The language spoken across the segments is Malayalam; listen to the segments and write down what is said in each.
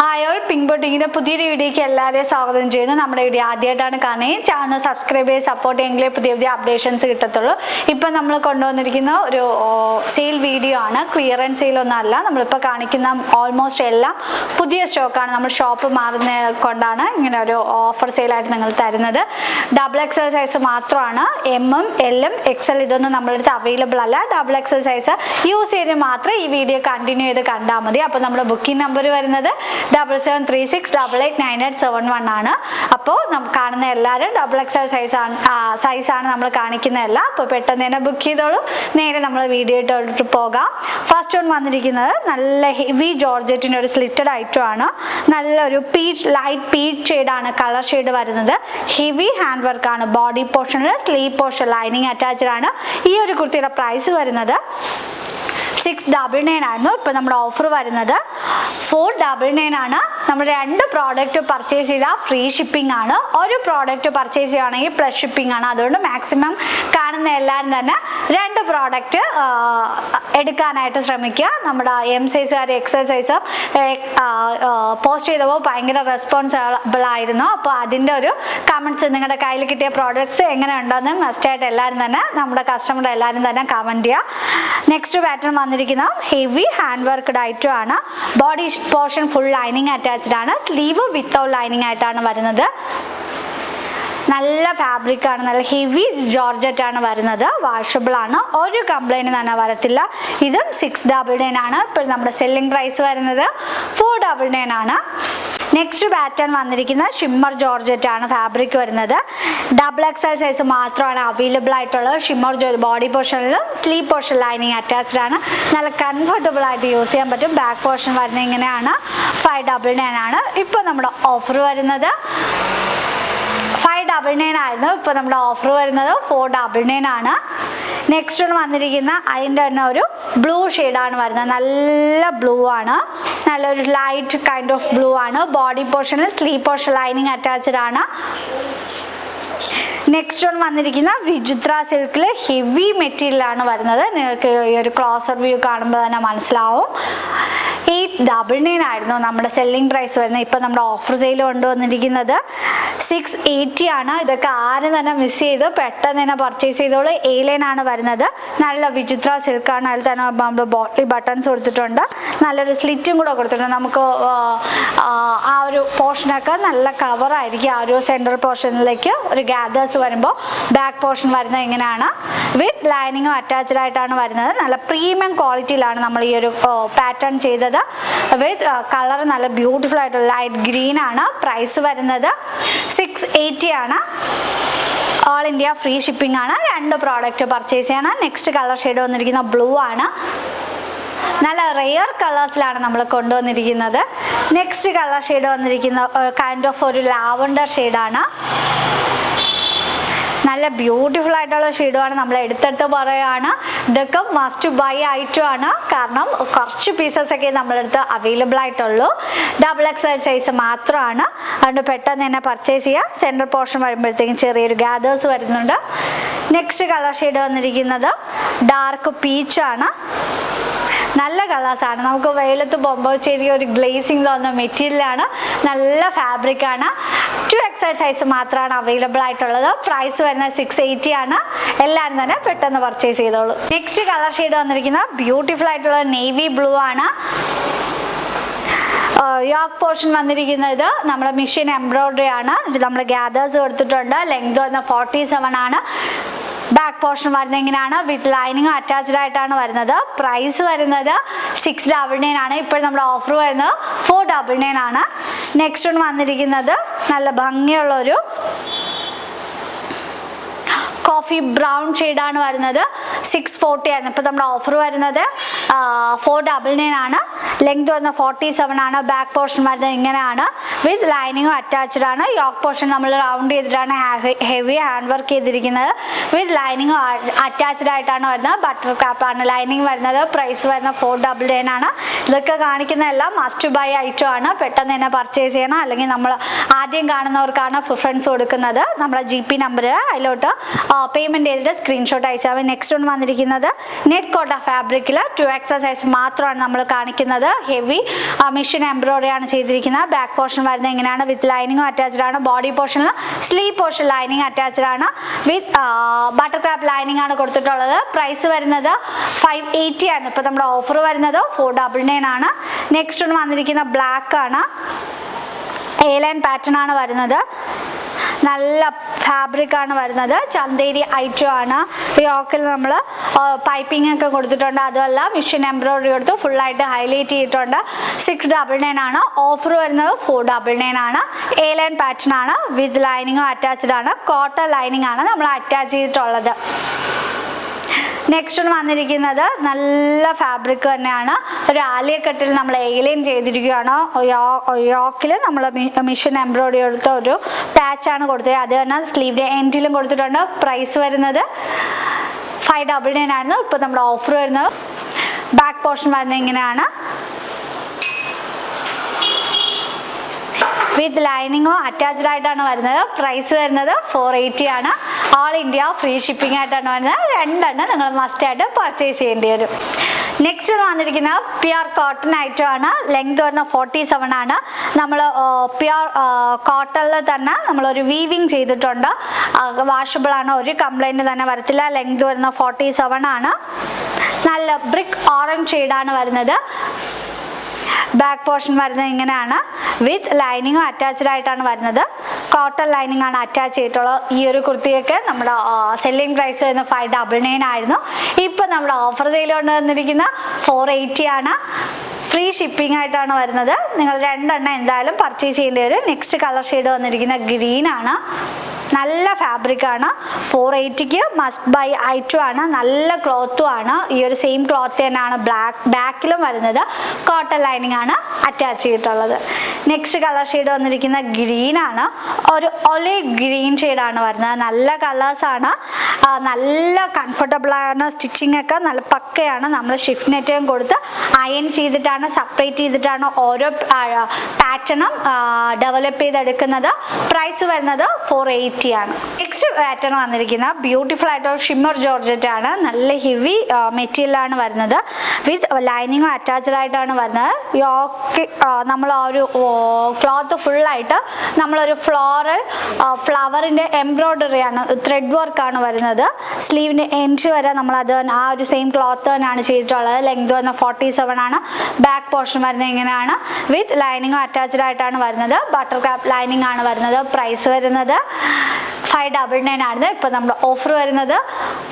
ഹായ് ഓൾ, പിങ്ക് ബൊട്ടിക്കിൻ്റെ പുതിയൊരു വീഡിയോയ്ക്ക് എല്ലാവരെയും സ്വാഗതം ചെയ്യുന്നു. നമ്മുടെ വീഡിയോ ആദ്യമായിട്ടാണ് കാണുകയും ചാനൽ സബ്സ്ക്രൈബ് ചെയ്ത് സപ്പോർട്ട് ചെയ്യെങ്കിലേ പുതിയ പുതിയ അപ്ഡേഷൻസ് കിട്ടത്തുള്ളൂ. ഇപ്പം നമ്മൾ കൊണ്ടുവന്നിരിക്കുന്ന ഒരു സെയിൽ വീഡിയോ ആണ്. ക്ലിയറൻസ് സെയിലൊന്നും അല്ല. നമ്മളിപ്പോൾ കാണിക്കുന്ന ഓൾമോസ്റ്റ് എല്ലാം പുതിയ സ്റ്റോക്കാണ്. നമ്മൾ ഷോപ്പ് മാറുന്ന കൊണ്ടാണ് ഇങ്ങനെ ഒരു ഓഫർ സെയിലായിട്ട് നിങ്ങൾ തരുന്നത്. XXL സൈസ് മാത്രമാണ്. എമ്മും എല്ലും XL ഇതൊന്നും നമ്മുടെ അടുത്ത് അവൈലബിൾ അല്ല. XXL സൈസ് യൂസ് ചെയ്ത് മാത്രമേ ഈ വീഡിയോ കണ്ടിന്യൂ ചെയ്ത് കണ്ടാൽ മതി. അപ്പോൾ നമ്മുടെ ബുക്കിംഗ് നമ്പർ വരുന്നത് 7736889871 ആണ്. അപ്പോൾ കാണുന്ന എല്ലാവരും XXL സൈസാണ് നമ്മൾ കാണിക്കുന്നതല്ല. അപ്പോൾ പെട്ടെന്ന് തന്നെ ബുക്ക് ചെയ്തോളൂ. നേരെ നമ്മൾ വീഡിയോ ഇട്ടോട്ട് പോകാം. ഫസ്റ്റ് വൺ വന്നിരിക്കുന്നത് നല്ല ഹെവി ജോർജറ്റിൻ്റെ ഒരു സ്ലിറ്റഡ് ഐറ്റം ആണ്. നല്ലൊരു ലൈറ്റ് പീച്ച് ഷെയ്ഡാണ് കളർ ഷെയ്ഡ് വരുന്നത്. ഹെവി ഹാൻഡ് വർക്കാണ്. ബോഡി പോർഷനിൽ സ്ലീവ് പോർഷൻ ലൈനിങ് അറ്റാച്ച്ഡ് ആണ്. ഈ ഒരു കുർത്തിയുടെ പ്രൈസ് വരുന്നത് 699 ആയിരുന്നു. ഇപ്പോൾ നമ്മുടെ ഓഫർ വരുന്നത് 499 ആണ്. നമ്മൾ 2 പ്രോഡക്റ്റ് പർച്ചേസ് ചെയ്താൽ ഫ്രീ ഷിപ്പിംഗ് ആണ്. ഒരു പ്രോഡക്റ്റ് പർച്ചേസ് ചെയ്യുകയാണെങ്കിൽ പ്ലസ് ഷിപ്പിംഗ് ആണ്. അതുകൊണ്ട് മാക്സിമം കാണുന്ന എല്ലാവരും തന്നെ 2 പ്രോഡക്റ്റ് എടുക്കാനായിട്ട് ശ്രമിക്കുക. നമ്മുടെ എം സൈസുകാർ XL സൈസ് പോസ്റ്റ് ചെയ്തപ്പോൾ ഭയങ്കര റെസ്പോൺസിബിൾ ആയിരുന്നു. അപ്പോൾ അതിൻ്റെ ഒരു കമൻറ്റ്സ്, നിങ്ങളുടെ കയ്യിൽ കിട്ടിയ പ്രോഡക്ട്സ് എങ്ങനെ ഉണ്ടെന്ന് മസ്റ്റായിട്ട് എല്ലാവരും തന്നെ നമ്മുടെ കസ്റ്റമർ എല്ലാവരും തന്നെ കമൻറ്റ് ചെയ്യുക. നെക്സ്റ്റ് പാറ്റേൺ വന്നിരിക്കുന്ന ഹെവി ഹാൻഡ് വർക്ക്ഡ് ഐറ്റം ആണ്. Body portion full lining attached ആണ്. സ്ലീവ് വിത്തൗട്ട് ലൈനിങ് ആയിട്ടാണ് വരുന്നത്. നല്ല ഫാബ്രിക് ആണ്. നല്ല ഹെവി ജോർജറ്റ് ആണ് വരുന്നത്. വാഷബിൾ ആണ്. ഒരു കംപ്ലൈൻറ്റ് തന്നെ വരത്തില്ല. ഇതും 699 ആണ്. ഇപ്പോൾ നമ്മുടെ സെല്ലിംഗ് പ്രൈസ് വരുന്നത് 499 ആണ്. നെക്സ്റ്റ് പാറ്റേൺ വന്നിരിക്കുന്ന ഷിമ്മർ ജോർജറ്റ് ആണ് ഫാബ്രിക് വരുന്നത്. XXL സൈസ് മാത്രമാണ് അവൈലബിൾ ആയിട്ടുള്ളത്. ഷിമ്മർ ബോഡി പോർഷനിലും സ്ലീവ് പോർഷൻ ലൈനിങ് അറ്റാച്ച്ഡ് ആണ്. നല്ല കംഫർട്ടബിൾ ആയിട്ട് യൂസ് ചെയ്യാൻ പറ്റും. ബാക്ക് പോർഷൻ വരുന്നത് ഇങ്ങനെയാണ്. 599 ആണ്. ഇപ്പോൾ നമ്മുടെ ഓഫർ വരുന്നത് 599 ആയിരുന്നു. ഇപ്പോൾ നമ്മുടെ ഓഫർ വരുന്നത് 499 ആണ്. നെക്സ്റ്റ് വന്നിരിക്കുന്ന അതിൻ്റെ തന്നെ ഒരു ബ്ലൂ ഷെയ്ഡാണ് വരുന്നത്. നല്ല ബ്ലൂ ആണ്. നല്ലൊരു ലൈറ്റ് കൈൻഡ് ഓഫ് ബ്ലൂ ആണ്. ബോഡി പോർഷനിൽ സ്ലീവ് പോർഷൻ ലൈനിങ് അറ്റാച്ച്ഡ് ആണ്. നെക്സ്റ്റ് വന്നിരിക്കുന്ന വിചിത്ര സിൽക്കിൽ ഹെവി മെറ്റീരിയലാണ് വരുന്നത്. നിങ്ങൾക്ക് ഈ ഒരു ക്ലോസർ വ്യൂ കാണുമ്പോൾ തന്നെ മനസ്സിലാവും. 899 ആയിരുന്നു നമ്മുടെ സെല്ലിംഗ് പ്രൈസ് വരുന്നത്. ഇപ്പം നമ്മുടെ ഓഫർ സെയിൽ കൊണ്ടുവന്നിരിക്കുന്നത് 680 ആണ്. ഇതൊക്കെ ആരും തന്നെ മിസ് ചെയ്ത് പെട്ടെന്ന് തന്നെ പർച്ചേസ് ചെയ്തോളൂ. A-line ആണ് വരുന്നത്. നല്ല വിചിത്ര സിൽക്കാണ്. അതിൽ തന്നെ നമ്മൾ ബോട്ടിൽ ബട്ടൺസ് കൊടുത്തിട്ടുണ്ട്. നല്ലൊരു സ്ലിറ്റും കൂടെ കൊടുത്തിട്ടുണ്ട്. നമുക്ക് ആ ഒരു പോർഷനൊക്കെ നല്ല കവറായിരിക്കും. ആ ഒരു സെൻട്രൽ പോർഷനിലേക്ക് ഒരു ഗ്യാദേഴ്സ് വരുമ്പോൾ ബാക്ക് പോർഷൻ വരുന്നത് ഇങ്ങനെയാണ്. വിത്ത് ലൈനിങ്ങും അറ്റാച്ച്ഡ് ആയിട്ടാണ് വരുന്നത്. നല്ല പ്രീമിയം ക്വാളിറ്റിയിലാണ് നമ്മൾ ഈ ഒരു പാറ്റേൺ ചെയ്തത്. വിത്ത് കളർ നല്ല ബ്യൂട്ടിഫുൾ ആയിട്ടുള്ള ലൈറ്റ് ഗ്രീൻ ആണ്. പ്രൈസ് വരുന്നത് 680 ആണ്. ഓൾ ഇന്ത്യ ഫ്രീ ഷിപ്പിംഗ് ആണ്. 2 പ്രോഡക്റ്റ് പർച്ചേസ് ചെയ്യണം. നെക്സ്റ്റ് കളർ ഷെയ്ഡ് വന്നിരിക്കുന്ന ബ്ലൂ ആണ്. നല്ല റെയർ കളേഴ്സിലാണ് നമ്മൾ കൊണ്ടുവന്നിരിക്കുന്നത്. നെക്സ്റ്റ് കളർ ഷെയ്ഡ് വന്നിരിക്കുന്ന കൈൻഡ് ഓഫ് ഒരു ലാവണ്ടർ ഷെയ്ഡാണ്. നല്ല ബ്യൂട്ടിഫുൾ ആയിട്ടുള്ള ഷെയ്ഡുമാണ്. നമ്മൾ എടുത്തെടുത്ത് പറയുകയാണ്. ഇതൊക്കെ മസ്റ്റ് ബൈ ഐറ്റം ആണ്. കാരണം കുറച്ച് പീസസൊക്കെ നമ്മുടെ അടുത്ത് അവൈലബിൾ ആയിട്ടുള്ളൂ. XXL സൈസ് മാത്രമാണ്. അതുകൊണ്ട് പെട്ടെന്ന് തന്നെ പർച്ചേസ് ചെയ്യുക. സെൻട്രൽ പോർഷൻ വരുമ്പോഴത്തേക്കും ചെറിയൊരു ഗ്യാദേഴ്സ് വരുന്നുണ്ട്. നെക്സ്റ്റ് കളർ ഷെയ്ഡ് വന്നിരിക്കുന്നത് ഡാർക്ക് പീച്ചാണ്. നല്ല കളേഴ്സാണ്. നമുക്ക് വെയിലത്ത് പോകുമ്പോൾ ചെറിയൊരു ഗ്ലേസിങ് തോന്നുന്ന മെറ്റീരിയലാണ്. നല്ല ഫാബ്രിക്കാണ്. 2XL സൈസ് മാത്രമാണ് അവൈലബിൾ ആയിട്ടുള്ളത്. പ്രൈസ് വരുന്നത് 680 ആണ്. എല്ലാവരും തന്നെ പെട്ടെന്ന് പർച്ചേസ് ചെയ്തോളൂ. നെക്സ്റ്റ് കളർ ഷെയ്ഡ് വന്നിരിക്കുന്ന ബ്യൂട്ടിഫുൾ ആയിട്ടുള്ള നേവി ബ്ലൂ ആണ്. യോക്ക് പോർഷൻ വന്നിരിക്കുന്നത് നമ്മുടെ മെഷീൻ എംബ്രോയിഡറി ആണ്. നമ്മൾ ഗ്യാദേഴ്സ് കൊടുത്തിട്ടുണ്ട്. ലെങ്ത് വരുന്നത് 47 ആണ്. ബാക്ക് പോർഷൻ വരുന്നത് ഇങ്ങനെയാണ്. വിത്ത് ലൈനിങ് അറ്റാച്ച്ഡ് ആയിട്ടാണ് വരുന്നത്. പ്രൈസ് വരുന്നത് 699 ആണ്. ഇപ്പോൾ നമ്മുടെ ഓഫർ വരുന്നത് 499 ആണ്. നെക്സ്റ്റ് വന്നിരിക്കുന്നത് നല്ല ഭംഗിയുള്ളൊരു കോഫി ബ്രൗൺ ഷെയ്ഡാണ് വരുന്നത്. 640 ആയിരുന്നു. ഇപ്പോൾ നമ്മുടെ ഓഫർ വരുന്നത് 499 ആണ്. ലെങ്ത് വരുന്നത് 47 ആണ്. ബാക്ക് പോർഷൻ വരുന്നത് ഇങ്ങനെയാണ്. വിത്ത് ലൈനിങ്ങും അറ്റാച്ച്ഡ് ആണ്. യോക്ക് പോർഷൻ നമ്മൾ റൗണ്ട് ചെയ്തിട്ടാണ് ഹെവി ഹാൻഡ് വർക്ക് ചെയ്തിരിക്കുന്നത്. വിത്ത് ലൈനിങ്ങും അറ്റാച്ച്ഡ് ആയിട്ടാണ് വരുന്നത്. ബട്ടർ ക്രാപ്പാണ് ലൈനിങ് വരുന്നത്. പ്രൈസ് വരുന്നത് 499 ആണ്. ഇതൊക്കെ കാണിക്കുന്നതെല്ലാം മസ്റ്റ് ബൈ ഐറ്റം ആണ്. പെട്ടെന്ന് തന്നെ പർച്ചേസ് ചെയ്യണം. അല്ലെങ്കിൽ നമ്മൾ ആദ്യം കാണുന്നവർക്കാണ് പ്രിഫറൻസ് കൊടുക്കുന്നത്. നമ്മുടെ GP നമ്പർ അതിലോട്ട് പേയ്മെൻറ്റ് ചെയ്തിട്ട് സ്ക്രീൻഷോട്ട് അയച്ചാൽ മതി. നെക്സ്റ്റ് വന്നിരിക്കുന്നത് നെറ്റ് കോട്ട ഫാബ്രിക്കിൽ 2 2XL സൈസ് മാത്രമാണ് നമ്മൾ കാണിക്കുന്നത്. ഹെവി മെഷീൻ എംബ്രോയിഡറി ആണ് ചെയ്തിരിക്കുന്നത്. ബാക്ക് പോർഷൻ വരുന്നത് ഇങ്ങനെയാണ്, വിത്ത് ലൈനിങ്ങും അറ്റാച്ച്ഡ് ആണ്. ബോഡി പോർഷനിൽ സ്ലീവ് പോർഷൻ ലൈനിങ് അറ്റാച്ച്ഡ് ആണ്. വിത്ത് ബട്ടർ ക്രാപ്പ് ലൈനിങ് ആണ് കൊടുത്തിട്ടുള്ളത്. പ്രൈസ് വരുന്നത് 580 ആണ്. ഇപ്പോൾ നമ്മുടെ ഓഫർ വരുന്നത് 499 ആണ്. നെക്സ്റ്റ് വന്നിരിക്കുന്ന ബ്ലാക്ക് ആണ്, എ ലൈൻ പാറ്റേൺ ആണ് വരുന്നത്. നല്ല ഫാബ്രിക് ആണ് വരുന്നത്. ചന്തേരി ഐറ്റം ആണ്. യോക്കിൽ നമ്മൾ പൈപ്പിംഗ് ഒക്കെ കൊടുത്തിട്ടുണ്ട്. അതുമല്ല മിഷൻ എംബ്രോയിഡറി കൊടുത്ത് ഫുള്ളായിട്ട് ഹൈലൈറ്റ് ചെയ്തിട്ടുണ്ട്. 699 ആണ്. ഓഫർ വരുന്നത് 499 ആണ്. എ ലൈൻ പാറ്റേൺ ആണ്, വിത്ത് ലൈനിങ്ങും അറ്റാച്ച്ഡ് ആണ്. കോട്ടൺ ലൈനിങ് ആണ് നമ്മൾ അറ്റാച്ച് ചെയ്തിട്ടുള്ളത്. നെക്സ്റ്റ് വന്നിരിക്കുന്നത് നല്ല ഫാബ്രിക് തന്നെയാണ്. ഒരു ആലിയ കട്ടിൽ നമ്മൾ എയിലൈൻ ചെയ്തിരിക്കുകയാണ്. യോക്കിൽ നമ്മൾ മിഷൻ എംബ്രോയിഡറി കൊടുത്ത ഒരു പാച്ചാണ് കൊടുത്തത്. അത് തന്നെ സ്ലീവിൻ്റെ എൻഡിലും കൊടുത്തിട്ടുണ്ട്. പ്രൈസ് വരുന്നത് 599 ആയിരുന്നു. ഇപ്പോൾ നമ്മുടെ ഓഫർ വരുന്നത്. ബാക്ക് പോർഷൻ വരുന്നത് ഇങ്ങനെയാണ്, വിത്ത് ലൈനിങ്ങോ അറ്റാച്ച്ഡ് ആയിട്ടാണ് വരുന്നത്. പ്രൈസ് വരുന്നത് 480 ആണ്. ഓൾ ഇന്ത്യ ഫ്രീ ഷിപ്പിംഗ് ആയിട്ടാണ് വരുന്നത്. 2 എണ്ണം നിങ്ങൾ മസ്റ്റായിട്ട് പർച്ചേസ് ചെയ്യേണ്ടി വരും. നെക്സ്റ്റ് വന്നിരിക്കുന്ന പ്യുർ കോട്ടൺ ഐറ്റം ആണ്. ലെങ്ത് വരുന്ന 47 ആണ്. നമ്മൾ പ്യുർ കോട്ടണിൽ തന്നെ നമ്മളൊരു വീവിങ് ചെയ്തിട്ടുണ്ട്. വാഷബിൾ ആണ്, ഒരു കംപ്ലൈൻറ്റ് തന്നെ വരത്തില്ല. ലെങ്ത് വരുന്ന 47 ആണ്. നല്ല ബ്രിക്ക് ഓറഞ്ച് ഷെയ്ഡാണ് വരുന്നത്. ബാക്ക് പോർഷൻ വരുന്നത് ഇങ്ങനെയാണ്, വിത്ത് ലൈനിങ്ങും അറ്റാച്ച്ഡ് ആയിട്ടാണ് വരുന്നത്. കോട്ടൺ ലൈനിങ് ആണ് അറ്റാച്ച് ചെയ്തിട്ടുള്ളത്. ഈ ഒരു കുർത്തിയൊക്കെ നമ്മുടെ സെല്ലിംഗ് പ്രൈസ് വരുന്നത് 599 ആയിരുന്നു. ഇപ്പോൾ നമ്മുടെ ഓഫർ സെയിൽ കൊണ്ടുവന്നിരിക്കുന്ന 480 ആണ്. ഫ്രീ ഷിപ്പിംഗ് ആയിട്ടാണ് വരുന്നത്. നിങ്ങൾ 2 എണ്ണം എന്തായാലും പർച്ചേസ് ചെയ്യേണ്ടി വരും. നെക്സ്റ്റ് കളർ ഷെയ്ഡ് വന്നിരിക്കുന്ന ഗ്രീൻ ആണ്. നല്ല ഫാബ്രിക് ആണ്. 480ക്ക് മസ്റ്റ് ബൈ ഐറ്റം ആണ്. നല്ല ക്ലോത്തും ആണ്. ഈ ഒരു സെയിം ക്ലോത്ത് തന്നെയാണ് ബാക്കിലും വരുന്നത്. കോട്ടൺ ലൈനിങ് ആണ് അറ്റാച്ച് ചെയ്തിട്ടുള്ളത്. നെക്സ്റ്റ് കളർ ഷെയ്ഡ് വന്നിരിക്കുന്ന ഗ്രീൻ ആണ്. ഒരു ഒലിവ് ഗ്രീൻ ഷെയ്ഡാണ് വരുന്നത്. നല്ല കളേഴ്സാണ്. നല്ല കംഫർട്ടബിൾ ആണ്. സ്റ്റിച്ചിങ് ഒക്കെ നല്ല പക്കയാണ്. നമ്മൾ ഷിഫ്റ്റ് നെറ്റും കൊടുത്ത് അയൺ ചെയ്തിട്ടാണ്, സെപ്പറേറ്റ് ചെയ്തിട്ടാണ് ഓരോ പാറ്റേണും ഡെവലപ്പ് ചെയ്തെടുക്കുന്നത്. പ്രൈസ് വരുന്നത് 480 ആണ്. നെക്സ്റ്റ് പാറ്റേൺ വന്നിരിക്കുന്ന ബ്യൂട്ടിഫുൾ ആയിട്ടുള്ള ഷിമ്മർ ജോർജറ്റ് ആണ്. നല്ല ഹെവി മെറ്റീരിയൽ ആണ് വരുന്നത്. വിത്ത് ലൈനിങ്ങും അറ്റാച്ച്ഡ് ആയിട്ടാണ് വരുന്നത്. യോക്ക് നമ്മൾ ആ ഒരു ക്ലോത്ത് ഫുള്ളായിട്ട് നമ്മളൊരു ഫ്ലവറിൻ്റെ എംബ്രോയിഡറി ആണ്, ത്രെഡ് വർക്കാണ് വരുന്നത്. സ്ലീവിൻ്റെ എൻഡ് വരെ നമ്മളത് ആ ഒരു സെയിം ക്ലോത്ത് തന്നെയാണ് ചെയ്തിട്ടുള്ളത്. ലെങ്ത് വന്ന 47 ആണ്. ബാക്ക് പോർഷൻ വരുന്നത് ഇങ്ങനെയാണ്, വിത്ത് ലൈനിങ്ങും അറ്റാച്ച്ഡ് ആയിട്ടാണ് വരുന്നത്. ബട്ടർ ക്രാപ്പ് ലൈനിങ് ആണ് വരുന്നത്. പ്രൈസ് വരുന്നത് 599 ആയിരുന്നു. ഇപ്പോൾ നമ്മുടെ ഓഫർ വരുന്നത്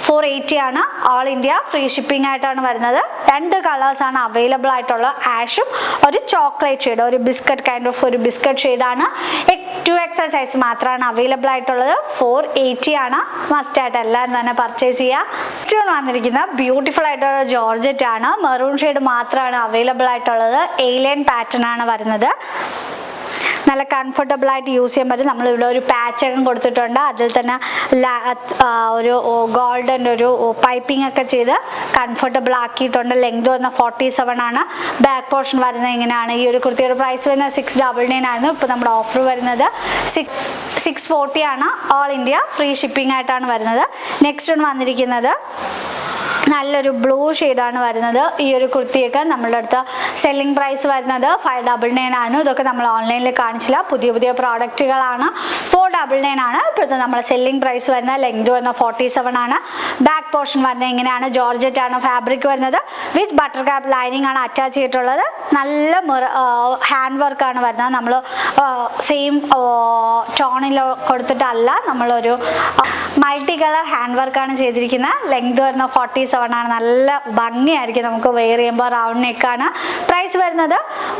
480 ആണ്. ഓൾ ഇന്ത്യ ഫ്രീ ഷിപ്പിംഗ് ആയിട്ടാണ് വരുന്നത്. 2 കളേഴ്സാണ് അവൈലബിൾ ആയിട്ടുള്ളത്. ആഷും ഒരു ചോക്ലേറ്റ് ഷെയ്ഡ്, ഒരു ബിസ്ക്കറ്റ് കൈൻഡ് ഓഫ് ഒരു ബിസ്ക്കറ്റ് ഷെയ്ഡാണ്. 2XL സൈസ് മാത്രമാണ് അവൈലബിൾ ആയിട്ടുള്ളത്. 480 ആണ്. മസ്റ്റായിട്ട് എല്ലാവരും തന്നെ പർച്ചേസ് ചെയ്യുക. നെക്സ്റ്റ് വന്നിരിക്കുന്ന ബ്യൂട്ടിഫുൾ ആയിട്ടുള്ള ജോർജറ്റ് ആണ്. മെറൂൺ ഷെയ്ഡ് മാത്രമാണ് അവൈലബിൾ ആയിട്ടുള്ളത്. എയിലൈൻ പാറ്റേൺ ആണ് വരുന്നത്. നല്ല കംഫർട്ടബിൾ ആയിട്ട് യൂസ് ചെയ്യാൻ പറ്റും. നമ്മളിവിടെ ഒരു പാച്ചൊക്കെ കൊടുത്തിട്ടുണ്ട്. അതിൽ തന്നെ ഒരു ഗോൾഡൻ ഒരു പൈപ്പിംഗ് ഒക്കെ ചെയ്ത് കംഫർട്ടബിൾ ആക്കിയിട്ടുണ്ട്. ലെങ്ത് വന്ന 47 ആണ്. ബാക്ക് പോർഷൻ വരുന്നത് ഇങ്ങനെയാണ്. ഈ ഒരു കുർത്തിയുടെ പ്രൈസ് വരുന്നത് 699 ആയിരുന്നു. ഇപ്പോൾ നമ്മുടെ ഓഫർ വരുന്നത് 640 ആണ്. ഓൾ ഇന്ത്യ ഫ്രീ ഷിപ്പിംഗ് ആയിട്ടാണ് വരുന്നത്. നെക്സ്റ്റ് വന്നിരിക്കുന്നത് നല്ലൊരു ബ്ലൂ ഷെയ്ഡാണ് വരുന്നത്. ഈ ഒരു കുർത്തിയൊക്കെ നമ്മളുടെ അടുത്ത് സെല്ലിംഗ് പ്രൈസ് വരുന്നത് 599 ആണ്. ഇതൊക്കെ നമ്മൾ ഓൺലൈനിൽ കാണിച്ചില്ല, പുതിയ പുതിയ പ്രോഡക്റ്റുകളാണ്. 499 ആണ്. ഇപ്പോഴത്തെ നമ്മുടെ സെല്ലിംഗ് പ്രൈസ് വരുന്നത്. ലെങ്ത് വരുന്ന 47 ആണ്. ബാക്ക് പോർഷൻ വരുന്നത് ഇങ്ങനെയാണ്. ജോർജറ്റ് ആണ് ഫാബ്രിക് വരുന്നത്. വിത്ത് ബട്ടർ ക്രാപ്പ് ലൈനിങ് ആണ് അറ്റാച്ച് ചെയ്തിട്ടുള്ളത്. നല്ല ഹാൻഡ് വർക്കാണ് വരുന്നത്. നമ്മൾ സെയിം ടോണിൽ കൊടുത്തിട്ടല്ല, നമ്മളൊരു മൾട്ടി കളർ ഹാൻഡ് വർക്കാണ് ചെയ്തിരിക്കുന്നത്. ലെങ്ത് വരുന്ന 47 ആണ്. നല്ല ഭംഗിയായിരിക്കും നമുക്ക് വെയർ ചെയ്യുമ്പോൾ. റൗണ്ട് നെക്കാണ്. പ്രൈസ് വരുന്നത്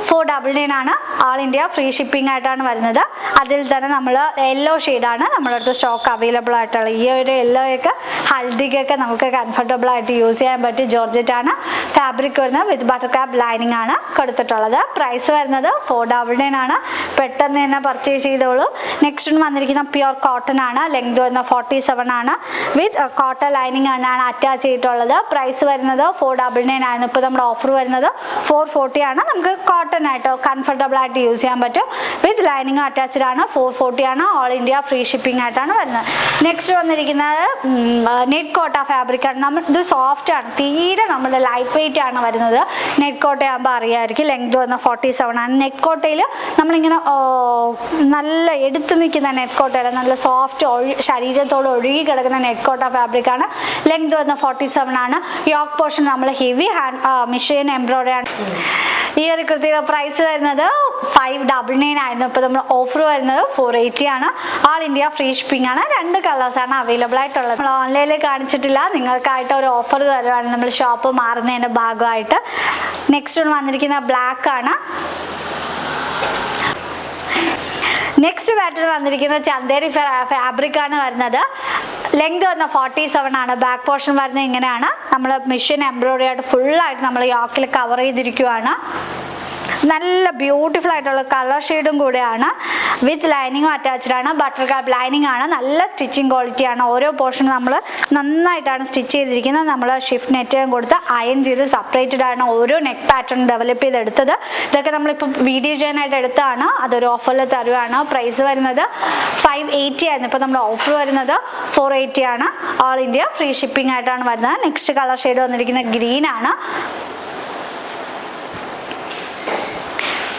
499 ആണ്. ഓൾ ഇന്ത്യ ഫ്രീ ഷിപ്പിംഗ് ആയിട്ടാണ് വരുന്നത്. അതിൽ തന്നെ നമ്മൾ യെല്ലോ ഷെയ്ഡാണ് നമ്മുടെ അടുത്ത് സ്റ്റോക്ക് അവൈലബിൾ ആയിട്ടുള്ളത്. ഈ ഒരു യെല്ലോയൊക്കെ ഹൽദിക്കൊക്കെ നമുക്ക് കംഫർട്ടബിൾ ആയിട്ട് യൂസ് ചെയ്യാൻ പറ്റും. ജോർജറ്റ് ആണ് ഫാബ്രിക് വരുന്നത്. വിത്ത് ബട്ടർ ക്രാപ്പ് ലൈനിങ് ആണ് കൊടുത്തിട്ടുള്ളത്. പ്രൈസ് വരുന്നത് 499 ആണ്. പെട്ടെന്ന് തന്നെ പർച്ചേസ് ചെയ്തോളൂ. നെക്സ്റ്റ് വന്നിരിക്കുന്ന പ്യുർ കോട്ടൺ ആണ്. ലെങ്ത് വരുന്ന 47 ആണ്. വിത്ത് കോട്ടൺ ലൈനിങ് ആണ് അറ്റാച്ച് ചെയ്തിട്ടുള്ളത്. പ്രൈസ് വരുന്നത് 499 ആയിരുന്നു. ഇപ്പോൾ നമ്മുടെ ഓഫർ വരുന്നത് 440 ആണ്. നമുക്ക് കോട്ടൺ ആയിട്ട് കംഫർട്ടബിൾ ആയിട്ട് യൂസ് ചെയ്യാൻ പറ്റും. വിത്ത് ലൈനിങ് അറ്റാച്ച്ഡ് ആണ്. 440 ആണ്. ഓൾ ഇന്ത്യ ഫ്രീ ഷിപ്പിംഗ് ആയിട്ടാണ് വരുന്നത്. നെക്സ്റ്റ് വന്നിരിക്കുന്നത് നെറ്റ് കോട്ട ഫാബ്രിക് ആണ്. നമ്മൾ ഇത് സോഫ്റ്റ് ആണ്, തീരെ നമ്മുടെ ലൈറ്റ് വെയിറ്റ് ആണ് വരുന്നത്. നെറ്റ് കോട്ടയാകുമ്പോൾ അറിയാമായിരിക്കും. ലെങ്ത് വന്ന 47 ആണ്. നെറ്റ് കോട്ടയിൽ നമ്മളിങ്ങനെ നല്ല എടുത്തു നിൽക്കുന്ന നെറ്റ് കോട്ടയല്ല, നല്ല സോഫ്റ്റ് ശരീരത്തോട് ഒഴുകി കിടക്കുന്ന നെറ്റ് കോട്ട ഫാബ്രിക് ആണ്. ലെങ്ത് വന്ന 47 ആണ്. യോക്ക് പോർഷൻ നമ്മൾ ഹെവി മെഷീൻ എംബ്രോയിഡറി ആണ്. ഈ ഒരു കൃത്യയുടെ പ്രൈസ് വരുന്നത് 599 ആയിരുന്നു. ഇപ്പോൾ നമ്മൾ ഓഫർ വരുന്നത് 480 ആണ്. ആൾ ഇന്ത്യ ഫ്രീ ഷിപ്പിംഗ് ആണ്. 2 കളേഴ്സാണ് അവൈലബിൾ ആയിട്ടുള്ളത്. നമ്മൾ ഓൺലൈനിൽ കാണിച്ചിട്ടില്ല, നിങ്ങൾക്കായിട്ട് ഒരു ഓഫർ തരുവാണ് നമ്മൾ ഷോപ്പ് മാറുന്നതിൻ്റെ ഭാഗമായിട്ട്. നെക്സ്റ്റ് വന്നിരിക്കുന്ന ബ്ലാക്ക് ആണ്. നെക്സ്റ്റ് പാറ്റേൺ വന്നിരിക്കുന്നത് ചന്തേരി ഫാബ്രിക് ആണ് വരുന്നത്. ലെങ്ത് വന്ന 47 ആണ്. ബാക്ക് പോർഷൻ വരുന്നത് ഇങ്ങനെയാണ്. നമ്മൾ മെഷീൻ എംബ്രോയിഡറി ആയിട്ട് ഫുള്ളായിട്ട് നമ്മൾ യോക്കിൽ കവർ ചെയ്തിരിക്കുവാണ്. നല്ല ബ്യൂട്ടിഫുൾ ആയിട്ടുള്ള കളർ ഷെയ്ഡും കൂടെയാണ്. വിത്ത് ലൈനിങ്ങും അറ്റാച്ച്ഡ് ആണ്. ബട്ടർ കാപ്പ് ലൈനിങ് ആണ്. നല്ല സ്റ്റിച്ചിങ് ക്വാളിറ്റി ആണ്. ഓരോ പോർഷനും നമ്മൾ നന്നായിട്ടാണ് സ്റ്റിച്ച് ചെയ്തിരിക്കുന്നത്. നമ്മൾ ഷിഫ്റ്റ് നെറ്റും കൊടുത്ത് അയൺ ചെയ്ത് സെപ്പറേറ്റഡ് ആണ് ഓരോ നെക്ക് പാറ്റേൺ ഡെവലപ്പ് ചെയ്തെടുത്തത്. ഇതൊക്കെ നമ്മളിപ്പോൾ വീഡിയോ ചെയ്യാനായിട്ട് എടുത്താണ്. അതൊരു ഓഫറിൽ തരുവാണ്. പ്രൈസ് വരുന്നത് 580 ആയിരുന്നു. ഇപ്പോൾ നമ്മുടെ ഓഫർ വരുന്നത് 480 ആണ്. ഓൾ ഇന്ത്യ ഫ്രീ ഷിപ്പിംഗ് ആയിട്ടാണ് വരുന്നത്. നെക്സ്റ്റ് കളർ ഷെയ്ഡ് വന്നിരിക്കുന്നത് ഗ്രീൻ ആണ്.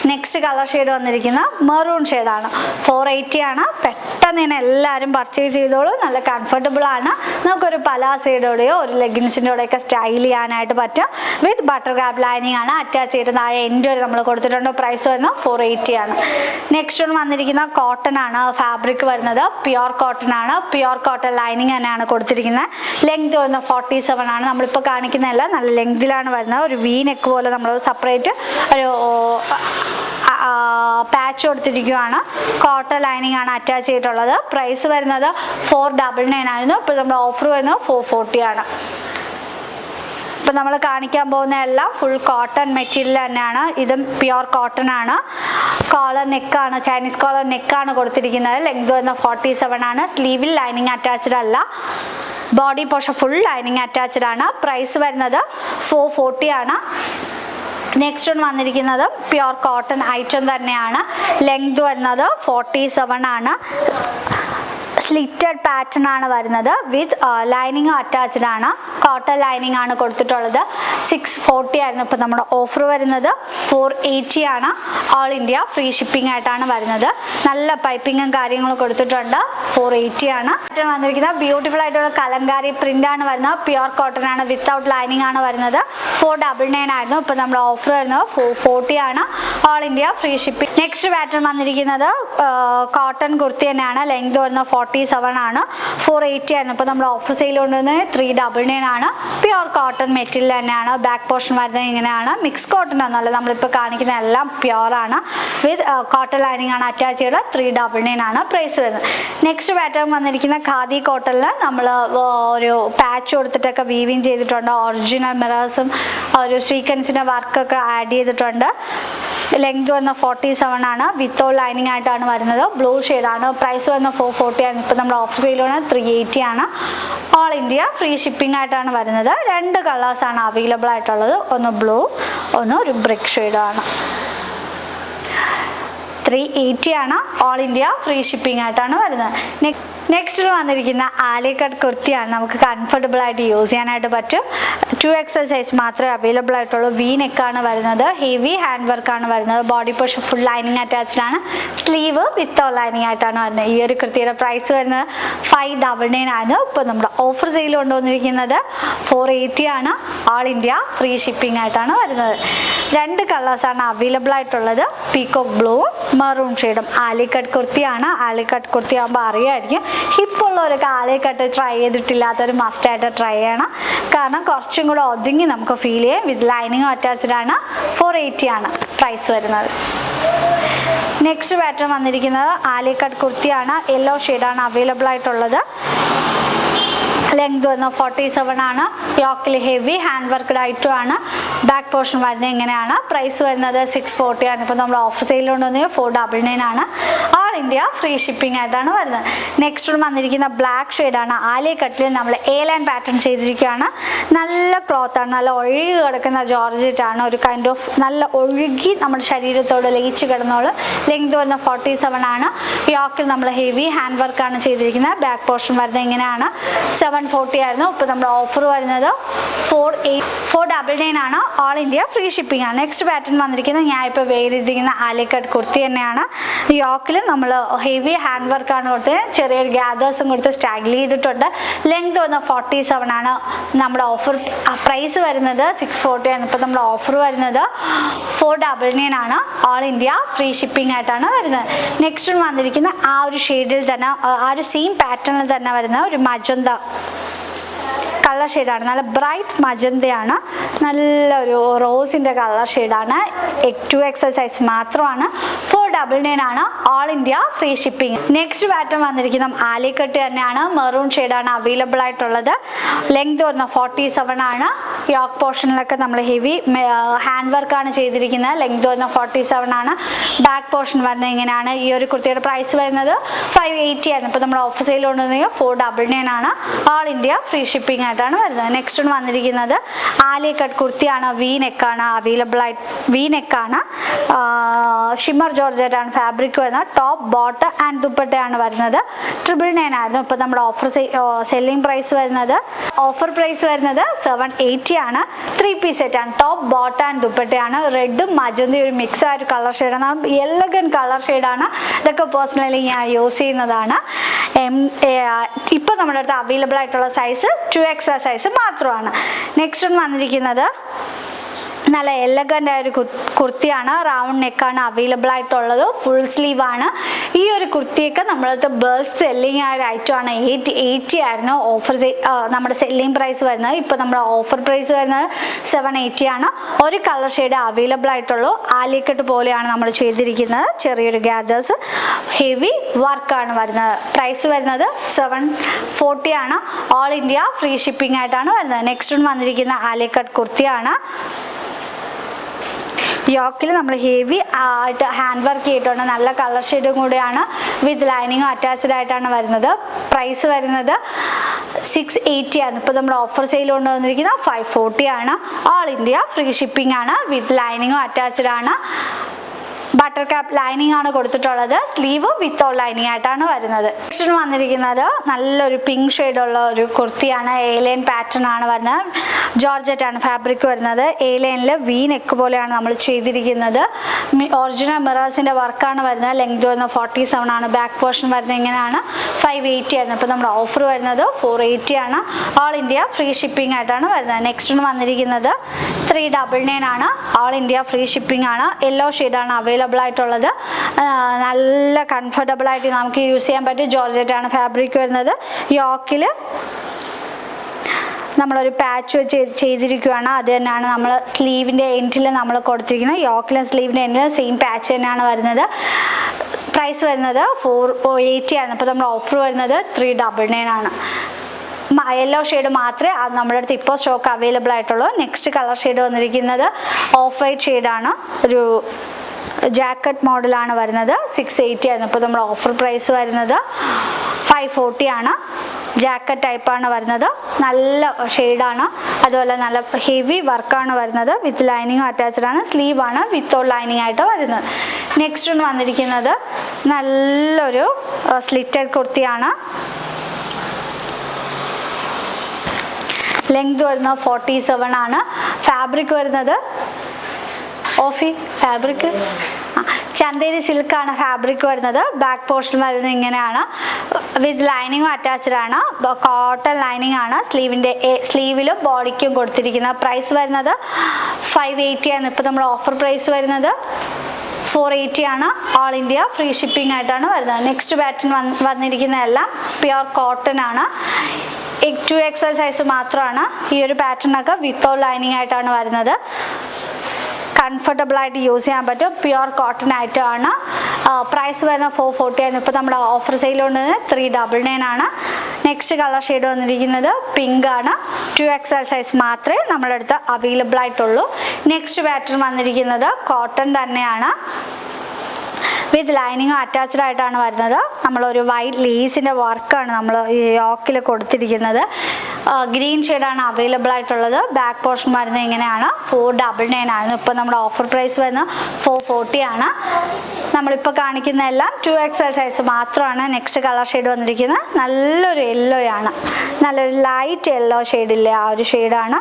നെക്സ്റ്റ് കളർ ഷെയ്ഡ് വന്നിരിക്കുന്ന മെറൂൺ ഷെയ്ഡാണ്. 480 ആണ്. പെട്ടെന്ന് തന്നെ എല്ലാവരും പർച്ചേസ് ചെയ്തോളൂ. നല്ല കംഫർട്ടബിൾ ആണ്. നമുക്കൊരു പലാസയുടെയോ ഒരു ലെഗിൻസിൻ്റെയോടെയൊക്കെ സ്റ്റൈൽ ചെയ്യാനായിട്ട് പറ്റും. വിത്ത് ബട്ടർ കാപ്പ് ലൈനിങ് ആണ് അറ്റാച്ച് ചെയ്ത് താഴെ എൻഡ് വരെ നമ്മൾ കൊടുത്തിട്ടുണ്ട്. പ്രൈസ് വരുന്നത് 480 ആണ്. നെക്സ്റ്റ് വന്നിരിക്കുന്ന കോട്ടൺ ആണ്. ഫാബ്രിക് വരുന്നത് പ്യുർ കോട്ടൺ ആണ്. പ്യുർ കോട്ടൺ ലൈനിങ് തന്നെയാണ് കൊടുത്തിരിക്കുന്നത്. ലെങ്ത് വരുന്നത് 47 ആണ്. നമ്മളിപ്പോൾ കാണിക്കുന്നതല്ല, നല്ല ലെങ്തിലാണ് വരുന്നത്. ഒരു വി നെക്ക് പോലെ നമ്മൾ സെപ്പറേറ്റ് ഒരു പാച്ച് കൊടുത്തിരിക്കുകയാണ്. കോട്ടൺ ലൈനിങ് ആണ് അറ്റാച്ച് ചെയ്തിട്ടുള്ളത്. പ്രൈസ് വരുന്നത് 499 ആയിരുന്നു. ഇപ്പോൾ നമ്മുടെ ഓഫർ വരുന്നത് 440 ആണ്. ഇപ്പം നമ്മൾ കാണിക്കാൻ പോകുന്ന എല്ലാം ഫുൾ കോട്ടൺ മെറ്റീരിയൽ തന്നെയാണ്. ഇതും പ്യുർ കോട്ടൺ ആണ്. കോളർ നെക്കാണ്, ചൈനീസ് കോളർ നെക്കാണ് കൊടുത്തിരിക്കുന്നത്. ലെങ്ത് വരുന്നത് 47 ആണ്. സ്ലീവിൽ ലൈനിങ് അറ്റാച്ച്ഡ് അല്ല. Body portion full lining attached ആണ്. പ്രൈസ് വരുന്നത് 440 ആണ്. നെക്സ്റ്റ് വന്നിരിക്കുന്നത് പ്യുർ കോട്ടൺ ഐറ്റം തന്നെയാണ്. ലെങ്ത് വരുന്നത് 47 ആണ്. സ്ലിറ്റഡ് പാറ്റേൺ ആണ് വരുന്നത്. വിത്ത് ലൈനിങ് അറ്റാച്ച്ഡ് ആണ്. കോട്ടൺ ലൈനിങ് ആണ് കൊടുത്തിട്ടുള്ളത്. 640 ആയിരുന്നു. ഇപ്പോൾ നമ്മുടെ ഓഫർ വരുന്നത് 480 ആണ്. ഓൾ ഇന്ത്യ ഫ്രീ ഷിപ്പിംഗ് ആയിട്ടാണ് വരുന്നത്. നല്ല പൈപ്പിങ്ങും കാര്യങ്ങളും കൊടുത്തിട്ടുണ്ട്. 480 ആണ്. പാറ്റേൺ വന്നിരിക്കുന്നത് ബ്യൂട്ടിഫുൾ ആയിട്ടുള്ള കലങ്കാരി പ്രിന്റ് ആണ് വരുന്നത്. പ്യുർ കോട്ടൺ ആണ്. വിത്തൗട്ട് ലൈനിങ് ആണ് വരുന്നത്. 499 ആയിരുന്നു. ഇപ്പോൾ നമ്മുടെ ഓഫർ വരുന്നത് 440 ആണ്. All India free shipping. Next pattern വന്നിരിക്കുന്നത് കോട്ടൺ കുർത്തി തന്നെയാണ്. ലെങ്ത് വരുന്നത് 47 ആണ്. 480 ആയിരുന്നു. ഇപ്പോൾ നമ്മുടെ ഓഫർ സെയിൽ കൊണ്ടുവന്നത് 399 ആണ്. പ്യുർ കോട്ടൺ മെറ്റീരിയൽ തന്നെയാണ്. ബാക്ക് പോർഷൻ വരുന്നത് ഇങ്ങനെയാണ്. മിക്സ് കോട്ടൺ ഒന്നുമല്ല, നമ്മളിപ്പോൾ കാണിക്കുന്ന എല്ലാം പ്യുർ ആണ്. വിത്ത് കോട്ടൺ ലൈനിങ് ആണ് അറ്റാച്ച് ചെയ്ത് 399 ആണ് പ്രൈസ് വരുന്നത്. നെക്സ്റ്റ് പാറ്റേൺ വന്നിരിക്കുന്ന ഖാദി കോട്ടണിൽ നമ്മൾ ഒരു പാച്ച് കൊടുത്തിട്ടൊക്കെ വീവിങ് ചെയ്തിട്ടുണ്ട്. ഒറിജിനൽ മിറേഴ്സും ഒരു സ്വീക്വൻസിൻ്റെ വർക്കൊക്കെ ആഡ് ചെയ്തിട്ടുണ്ട്. ലെങ്ത് വന്ന 47 ആണ്. വിത്തൗട്ട് ലൈനിങ് ആയിട്ടാണ് വരുന്നത്. ബ്ലൂ ഷെയ്ഡാണ്. പ്രൈസ് വന്ന 440 ആണ്. ഇപ്പോൾ നമ്മുടെ ഓഫർ സെയിൽ വന്നത് 380 ആണ്. ഓൾ ഇന്ത്യ ഫ്രീ ഷിപ്പിംഗ് ആയിട്ടാണ് വരുന്നത്. 2 കളേഴ്സാണ് അവൈലബിൾ ആയിട്ടുള്ളത്. ഒന്ന് ബ്ലൂ, ഒന്ന് ഒരു ബ്രിക്ക് ഷെയ്ഡാണ്. 380 ആണ്. ഓൾ ഇന്ത്യ ഫ്രീ ഷിപ്പിംഗ് ആയിട്ടാണ് വരുന്നത്. നെക്സ്റ്റ് വന്നിരിക്കുന്ന ആലിക്കട്ട് കുർത്തിയാണ്. നമുക്ക് കംഫർട്ടബിൾ ആയിട്ട് യൂസ് ചെയ്യാനായിട്ട് പറ്റും. 2XL സൈസ് മാത്രമേ അവൈലബിൾ ആയിട്ടുള്ളൂ. വി നെക്കാണ് വരുന്നത്. ഹെവി ഹാൻഡ് വർക്കാണ് വരുന്നത്. Body portion full lining attached ആണ്. സ്ലീവ് വിത്തൗട്ട് ലൈനിങ് ആയിട്ടാണ് വരുന്നത്. ഈ ഒരു കുർത്തിയുടെ പ്രൈസ് വരുന്നത് 599 ആണ്. ഇപ്പോൾ നമ്മുടെ ഓഫർ സെയിൽ കൊണ്ടുവന്നിരിക്കുന്നത് 480 ആണ്. ഓൾ ഇന്ത്യ ഫ്രീ ഷിപ്പിംഗ് ആയിട്ടാണ് വരുന്നത്. 2 കളേഴ്സാണ് അവൈലബിൾ ആയിട്ടുള്ളത്. പീകോക്ക് ബ്ലൂവും മെറൂൺ ഷെയ്ഡും. ആലിക്കട്ട് കുർത്തിയാണ്. ആലിക്കട്ട് കുർത്തി ആകുമ്പോൾ അറിയാമായിരിക്കും. ഹിപ്പുള്ളവരൊക്കെ ആലിക്കട്ട് ട്രൈ ചെയ്തിട്ടില്ലാത്തൊരു മസ്റ്റായിട്ട് ട്രൈ ചെയ്യണം. കാരണം കുറച്ചും കൂടെ ഒതുങ്ങി നമുക്ക് ഫീൽ ചെയ്യും. വിത്ത് ലൈനിങ്ങും അറ്റാച്ച്ഡ് ആണ്. 480 ആണ് പ്രൈസ് വരുന്നത്. നെക്സ്റ്റ് പാറ്റേൺ വന്നിരിക്കുന്നത് ആലിക്കട്ട് കുർത്തിയാണ്. യെല്ലോ ഷെയ്ഡാണ് അവൈലബിൾ ആയിട്ടുള്ളത്. ലെങ്ത് വരുന്നത് 47 ആണ്. യോക്കിൽ ഹെവി ഹാൻഡ് വർക്ക്ഡ് ഐറ്റം ആണ്. ബാക്ക് പോർഷൻ വരുന്നത് ഇങ്ങനെയാണ്. പ്രൈസ് വരുന്നത് 640 ആണ്. ഇപ്പോൾ നമ്മൾ ഓഫർ സെയിലുണ്ടെന്ന് 499 ആണ്. ഓൾ ഇന്ത്യ ഫ്രീ ഷിപ്പിംഗ് ആയിട്ടാണ് വരുന്നത്. നെക്സ്റ്റ് വന്നിരിക്കുന്ന ബ്ലാക്ക് ഷെയ്ഡാണ്. ആലിയ കട്ടിൽ നമ്മൾ എ ലൈൻ പാറ്റേൺ ചെയ്തിരിക്കുകയാണ്. നല്ല ക്ലോത്താണ്, നല്ല ഒഴുകി കിടക്കുന്ന ജോർജറ്റ് ആണ്. ഒരു കൈൻഡ് ഓഫ് നല്ല ഒഴുകി നമ്മുടെ ശരീരത്തോട് ലയിച്ച് കിടന്നോളൂ. ലെങ്ത് വരുന്നത് 47 ആണ്. യോക്കിൽ നമ്മൾ ഹെവി ഹാൻഡ് വർക്കാണ് ചെയ്തിരിക്കുന്നത്. ബാക്ക് പോർഷൻ വരുന്നത് ഇങ്ങനെയാണ്. 740 ആയിരുന്നു. ഇപ്പോൾ നമ്മുടെ ഓഫർ വരുന്നത് 499 ആണ്. ഓൾ ഇന്ത്യ ഫ്രീ ഷിപ്പിംഗ് ആണ്. നെക്സ്റ്റ് പാറ്റേൺ വന്നിരിക്കുന്നത് ഞാൻ ഇപ്പോൾ വേരിയിരിക്കുന്ന ആലിക്കട്ട് കുർത്തി തന്നെയാണ്. യോക്കിൽ നമ്മൾ ഹെവി ഹാൻഡ് വർക്കാണ് കൊടുത്ത് ചെറിയൊരു ഗ്യാദേഴ്സും കൊടുത്ത് സ്റ്റാഗിൾ ചെയ്തിട്ടുണ്ട്. ലെങ്ത് വരുന്നത് 47 ആണ്. നമ്മുടെ ഓഫർ പ്രൈസ് വരുന്നത് 640 ആണ്. ഇപ്പോൾ നമ്മുടെ ഓഫർ വരുന്നത് 499 ആണ്. ഓൾ ഇന്ത്യ ഫ്രീ ഷിപ്പിംഗ് ആയിട്ടാണ് വരുന്നത്. നെക്സ്റ്റ് വന്നിരിക്കുന്ന ആ ഒരു ഷെയ്ഡിൽ തന്നെ ആ ഒരു സെയിം പാറ്റേണിൽ തന്നെ വരുന്ന ഒരു മജന്ത കളർ ഷെയ്ഡാണ്. നല്ല ബ്രൈറ്റ് മജന്തയാണ്. നല്ലൊരു റോസിൻ്റെ കളർ ഷെയ്ഡാണ്. 2XL സൈസ് മാത്രമാണ്. 499 ആണ്. All India free shipping. Next pattern വന്നിരിക്കുന്നത് ആലിക്കട്ട് തന്നെയാണ്. മെറൂൺ ഷെയ്ഡാണ് അവൈലബിൾ ആയിട്ടുള്ളത്. ലെങ്ത് വരുന്ന 47 ആണ്. യോക്ക് പോർഷനിലൊക്കെ നമ്മൾ ഹെവി ഹാൻഡ് വർക്കാണ് ചെയ്തിരിക്കുന്നത്. ലെങ്ത് വരുന്ന 47 ആണ്. ബാക്ക് പോർഷൻ വരുന്നത് ഇങ്ങനെയാണ്. ഈ ഒരു കുർത്തിയുടെ പ്രൈസ് വരുന്നത് 580 ആണ്. ഇപ്പോൾ നമ്മൾ ഓഫർ സെയിൽ കൊണ്ടുവന്നെങ്കിൽ 499 ആണ്. ഓൾ ഇന്ത്യ ഫ്രീ ഷിപ്പിംഗ് ആയിട്ടാണ് വരുന്നത്. നെക്സ്റ്റ് വന്നിരിക്കുന്നത് ആലിയ കട്ട് കുർത്തിയാണ്. വി നെക്കാണ് അവൈലബിൾ ആയിട്ട്. വി നെക്കാണ്. ഷിമ്മർ ജോർജറ്റ് ആണ് ഫാബ്രിക് വരുന്നത്. ടോപ്പ് ബോട്ടം ആൻഡ് ദുപ്പട്ടയാണ് വരുന്നത്. 999 ആയിരുന്നു. ഇപ്പോൾ നമ്മുടെ ഓഫർ സെല്ലിംഗ് പ്രൈസ് വരുന്നത് ഓഫർ പ്രൈസ് വരുന്നത് 780 ആണ്. 3 പീസ് സെറ്റ് ആണ്. ടോപ്പ് ബോട്ടം ആൻഡ് ദുപ്പട്ടയാണ്. റെഡും മജന്തയും ഒരു മിക്സ് ആയ ഒരു കളർ ഷെയ്ഡാണ്. എലഗൻ കളർ ഷെയ്ഡാണ്. ഇതൊക്കെ പേഴ്സണലി ഞാൻ യൂസ് ചെയ്യുന്നതാണ്. ഇപ്പോൾ നമ്മുടെ അടുത്ത് അവൈലബിൾ ആയിട്ടുള്ള സൈസ് 2XL സൈസ് മാത്രമാണ്. നെക്സ്റ്റ് വന്നിരിക്കുന്നത് നല്ല എലഗൻ്റ് ആയ ഒരു കുർത്തിയാണ്. റൗണ്ട് നെക്കാണ് അവൈലബിൾ ആയിട്ടുള്ളത്. ഫുൾ സ്ലീവ് ആണ്. ഈ ഒരു കുർത്തിയൊക്കെ നമ്മളത് ബെസ്റ്റ് സെല്ലിങ് ആയ ഒരു ഐറ്റം ആണ്. 880 ആയിരുന്നു ഓഫർ നമ്മുടെ സെല്ലിംഗ് പ്രൈസ് വരുന്നത്. ഇപ്പോൾ നമ്മുടെ ഓഫർ പ്രൈസ് വരുന്നത് 780 ആണ്. ഒരു കളർ ഷെയ്ഡ് അവൈലബിൾ ആയിട്ടുള്ളൂ. ആലിക്കട്ട് പോലെയാണ് നമ്മൾ ചെയ്തിരിക്കുന്നത്. ചെറിയൊരു ഗ്യാദേഴ്സ് ഹെവി വർക്കാണ് വരുന്നത്. പ്രൈസ് വരുന്നത് 740 ആണ്. ഓൾ ഇന്ത്യ ഫ്രീ ഷിപ്പിംഗ് ആയിട്ടാണ് വരുന്നത്. നെക്സ്റ്റ് വന്നിരിക്കുന്ന ആലിക്കട്ട് കുർത്തിയാണ്. യോക്കിൽ നമ്മൾ ഹെവി ആയിട്ട് ഹാൻഡ് വർക്ക് ചെയ്തിട്ടുണ്ട്. നല്ല കളർ ഷെയ്ഡും കൂടിയാണ്. വിത്ത് ലൈനിങ്ങും അറ്റാച്ച്ഡ് ആയിട്ടാണ് വരുന്നത്. പ്രൈസ് വരുന്നത് 680 ആണ്. ഇപ്പോൾ നമ്മുടെ ഓഫർ സെയിൽ കൊണ്ടുവന്നിരിക്കുന്നത് 540 ആണ്. ഓൾ ഇന്ത്യ ഫ്രീ ഷിപ്പിംഗ് ആണ്. വിത്ത് ലൈനിങ്ങും അറ്റാച്ച്ഡ് ആണ്. ബട്ടർ ക്യാപ്പ് ലൈനിങ് ആണ് കൊടുത്തിട്ടുള്ളത്. സ്ലീവ് വിത്തൗട്ട് ലൈനിങ് ആയിട്ടാണ് വരുന്നത്. നെക്സ്റ്റ് വന്നിരിക്കുന്നത് നല്ലൊരു പിങ്ക് ഷെയ്ഡുള്ള ഒരു കുർത്തിയാണ്. എ ലൈൻ പാറ്റേൺ ആണ് വരുന്നത്. ജോർജറ്റ് ആണ് ഫാബ്രിക് വരുന്നത്. എ ലൈനിൽ വി നെക്ക് പോലെയാണ് നമ്മൾ ചെയ്തിരിക്കുന്നത്. ഒറിജിനൽ മിറേഴ്സിൻ്റെ വർക്കാണ് വരുന്നത്. ലെങ്ത് വരുന്നത് 47 ആണ്. ബാക്ക് പോർഷൻ വരുന്നത് ഇങ്ങനെയാണ്. 580 ആയിരുന്നു. ഇപ്പോൾ നമ്മുടെ ഓഫർ വരുന്നത് 480 ആണ്. ഓൾ ഇന്ത്യ ഫ്രീ ഷിപ്പിംഗ് ആയിട്ടാണ് വരുന്നത്. നെക്സ്റ്റ് വന്നിരിക്കുന്നത് 399 ആണ്. ഓൾ ഇന്ത്യ ഫ്രീ ഷിപ്പിംഗ് ആണ്. യെല്ലോ ഷെയ്ഡാണ് അവൈലബിൾ ആയിട്ടുള്ളത്. നല്ല കംഫർട്ടബിൾ ആയിട്ട് നമുക്ക് യൂസ് ചെയ്യാൻ പറ്റും. ജോർജറ്റ് ആണ് ഫാബ്രിക് വരുന്നത്. യോക്കിൽ നമ്മളൊരു പാച്ച് വെച്ച് ചെയ്തിരിക്കുകയാണ്. അത് തന്നെയാണ് നമ്മൾ സ്ലീവിൻ്റെ എൻഡിൽ നമ്മൾ കൊടുത്തിരിക്കുന്നത്. യോക്കിലും സ്ലീവിൻ്റെ എൻഡിൽ സെയിം പാച്ച് തന്നെയാണ് വരുന്നത്. പ്രൈസ് വരുന്നത് 480 ആണ്. ഇപ്പോൾ നമ്മൾ ഓഫർ വരുന്നത് 399 ആണ്. യെല്ലോ ഷെയ്ഡ് മാത്രമേ നമ്മുടെ അടുത്ത് ഇപ്പോൾ സ്റ്റോക്ക് അവൈലബിൾ ആയിട്ടുള്ളൂ. നെക്സ്റ്റ് കളർ ഷെയ്ഡ് വന്നിരിക്കുന്നത് ഓഫ് വൈറ്റ് ഷെയ്ഡാണ്. ഒരു ജാക്കറ്റ് മോഡലാണ് വരുന്നത്. 680 ആയിരുന്നു. ഇപ്പോൾ നമ്മുടെ ഓഫർ പ്രൈസ് വരുന്നത് 540 ആണ്. ജാക്കറ്റ് ടൈപ്പാണ് വരുന്നത്. നല്ല ഷെയ്ഡാണ്. അതുപോലെ നല്ല ഹെവി വർക്കാണ് വരുന്നത്. വിത്ത് ലൈനിങ്ങും അറ്റാച്ച്ഡ് ആണ്. സ്ലീവാണ് വിത്തൗട്ട് ലൈനിങ് ആയിട്ട് വരുന്നത്. നെക്സ്റ്റ് വന്നിരിക്കുന്നത് നല്ലൊരു സ്ലിറ്റഡ് കുർത്തിയാണ്. ലെങ്ത് വരുന്നത് 47 ആണ്. ഫാബ്രിക് വരുന്നത് ഓഫി ഫാബ്രിക് ചന്തേരി സിൽക്കാണ് ഫാബ്രിക് വരുന്നത്. ബാക്ക് പോർഷൻ വരുന്നത് ഇങ്ങനെയാണ്. വിത്ത് ലൈനിങ്ങും അറ്റാച്ച്ഡ് ആണ്. കോട്ടൺ ലൈനിങ് ആണ്. സ്ലീവിലും ബോഡിക്കും കൊടുത്തിരിക്കുന്ന പ്രൈസ് വരുന്നത് 580 ആണ്. ഇപ്പോൾ നമ്മുടെ ഓഫർ പ്രൈസ് വരുന്നത് 480 ആണ്. ഓൾ ഇന്ത്യ ഫ്രീ ഷിപ്പിംഗ് ആയിട്ടാണ് വരുന്നത്. നെക്സ്റ്റ് പാറ്റേൺ വന്നിരിക്കുന്നതെല്ലാം പ്യുർ കോട്ടൺ ആണ്. 2XL സൈസ് മാത്രമാണ്. ഈ ഒരു പാറ്റേണൊക്കെ വിത്തൗട്ട് ലൈനിങ് ആയിട്ടാണ് വരുന്നത്. കംഫർട്ടബിൾ ആയിട്ട് യൂസ് ചെയ്യാൻ പറ്റും. പ്യുവർ കോട്ടൺ ആയിട്ടാണ്. പ്രൈസ് വരുന്ന 440 ആയിരുന്നു. ഇപ്പോൾ നമ്മുടെ ഓഫർ സെയിൽ കൊണ്ടുവന്ന് 399 ആണ്. നെക്സ്റ്റ് കളർ ഷെയ്ഡ് വന്നിരിക്കുന്നത് പിങ്ക് ആണ്. 2XL സൈസ് മാത്രമേ നമ്മുടെ അടുത്ത് അവൈലബിൾ ആയിട്ടുള്ളൂ. നെക്സ്റ്റ് പാറ്റേൺ വന്നിരിക്കുന്നത് കോട്ടൺ തന്നെയാണ്. വിത്ത് ലൈനിങ്ങും അറ്റാച്ച്ഡ് ആയിട്ടാണ് വരുന്നത്. നമ്മളൊരു വൈറ്റ് ലേസിൻ്റെ വർക്കാണ് നമ്മൾ ഈ യോക്കിൽ കൊടുത്തിരിക്കുന്നത്. ഗ്രീൻ ഷെയ്ഡാണ് അവൈലബിൾ ആയിട്ടുള്ളത്. ബാക്ക് പോർഷൻ വരുന്നത് ഇങ്ങനെയാണ്. 499 ആയിരുന്നു. ഇപ്പോൾ നമ്മുടെ ഓഫർ പ്രൈസ് വരുന്നത് 440 ആണ്. നമ്മളിപ്പോൾ കാണിക്കുന്ന എല്ലാം 2XL സൈസ് മാത്രമാണ്. നെക്സ്റ്റ് കളർ ഷെയ്ഡ് വന്നിരിക്കുന്നത് നല്ലൊരു യെല്ലോ ആണ്. നല്ലൊരു ലൈറ്റ് യെല്ലോ ഷെയ്ഡില്ലേ, ആ ഒരു ഷെയ്ഡാണ്.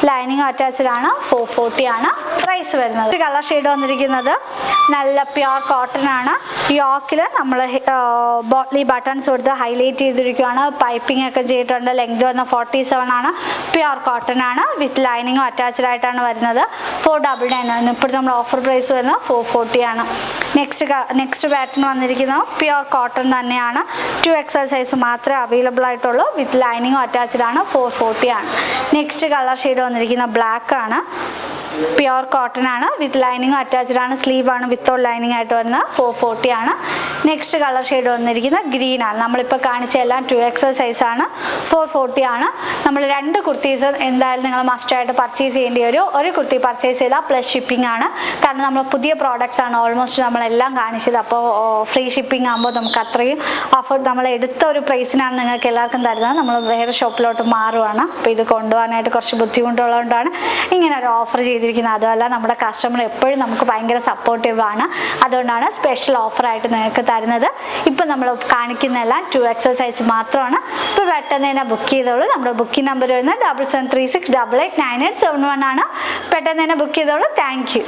ലൈനിങ് അറ്റാച്ച്ഡ് ആണ്. 440 ആണ് പ്രൈസ് വരുന്നത്. കളർ ഷെയ്ഡ് വന്നിരിക്കുന്നത് നല്ല പ്യുവർ കോട്ടൺ ആണ്. യോക്കിൽ നമ്മൾ ബോട്ട്ലി ബട്ടൺസ് കൊടുത്ത് ഹൈലൈറ്റ് ചെയ്തിരിക്കുകയാണ്. പൈപ്പിംഗ് ഒക്കെ ചെയ്തിട്ടുണ്ട്. ലെങ്ത് വന്ന 47 ആണ്. പ്യുവർ കോട്ടൺ ആണ്. വിത്ത് ലൈനിങ്ങും അറ്റാച്ച്ഡ് ആയിട്ടാണ് വരുന്നത്. 499 ആണ്. ഇപ്പോൾ നമ്മുടെ ഓഫർ പ്രൈസ് വരുന്നത് 440 ആണ്. നെക്സ്റ്റ് പാറ്റേൺ വന്നിരിക്കുന്നത് പ്യുവർ കോട്ടൺ തന്നെയാണ്. 2XL സൈസ് മാത്രമേ അവൈലബിൾ ആയിട്ടുള്ളൂ. വിത്ത് ലൈനിങ്ങും അറ്റാച്ച്ഡ് ആണ്. 440 ആണ്. നെക്സ്റ്റ് കളർ ഷെയ്ഡ് വന്നിരിക്കുന്നത് ബ്ലാക്ക് ആണ്. പ്യുവർ കോട്ടൺ ആണ്. വിത്ത് ലൈനിങ്ങും അറ്റാച്ച്ഡ് ആണ്. സ്ലീവ് ആണ് വിത്തൗട്ട് ലൈനിങ് ആയിട്ട് വരുന്നത്. 440 ആണ്. നെക്സ്റ്റ് കളർ ഷെയ്ഡ് വന്നിരിക്കുന്നത് ഗ്രീൻ ആണ്. നമ്മളിപ്പോൾ കാണിച്ച എല്ലാം 2XL സൈസ് ആണ്. 440 ആണ്. നമ്മൾ 2 കുർത്തീസ് എന്തായാലും നിങ്ങൾ മസ്റ്റായിട്ട് പർച്ചേസ് ചെയ്യേണ്ടി വരും. ഒരു കുർത്തി പർച്ചേസ് ചെയ്താൽ പ്ലസ് ഷിപ്പിംഗ് ആണ്. കാരണം നമ്മൾ പുതിയ പ്രോഡക്റ്റ്സ് ആണ് ഓൾമോസ്റ്റ് നമ്മളെല്ലാം കാണിച്ചത്. അപ്പോൾ ഫ്രീ ഷിപ്പിംഗ് ആകുമ്പോൾ നമുക്ക് അത്രയും ഓഫർ നമ്മൾ എടുത്ത ഒരു പ്രൈസിനാണ് നിങ്ങൾക്ക് എല്ലാവർക്കും തരുന്നത്. നമ്മൾ വേറെ ഷോപ്പിലോട്ട് മാറുവാണ്. അപ്പോൾ ഇത് കൊണ്ടുപോകാനായിട്ട് കുറച്ച് ബുദ്ധിമുട്ടുള്ളതുകൊണ്ടാണ് ഇങ്ങനെ ഒരു ഓഫർ ചെയ്തിരിക്കുന്നത്. അതുമല്ല നമ്മുടെ കസ്റ്റമർ എപ്പോഴും നമുക്ക് ഭയങ്കര സപ്പോർട്ടീവ് ആണ്. അതുകൊണ്ടാണ് സ്പെഷ്യൽ ഓഫറായിട്ട് നിങ്ങൾക്ക് തരുന്നത്. ഇപ്പം നമ്മൾ കാണിക്കുന്നതെല്ലാം 2XL സൈസ് മാത്രമാണ്. ഇപ്പോൾ പെട്ടെന്ന് തന്നെ ബുക്ക് ചെയ്തോളൂ. നമ്മുടെ ബുക്കിംഗ് നമ്പർ വരുന്നത് 7736889871 ആണ്. പെട്ടെന്ന് തന്നെ ബുക്ക് ചെയ്തോളൂ. Thank you.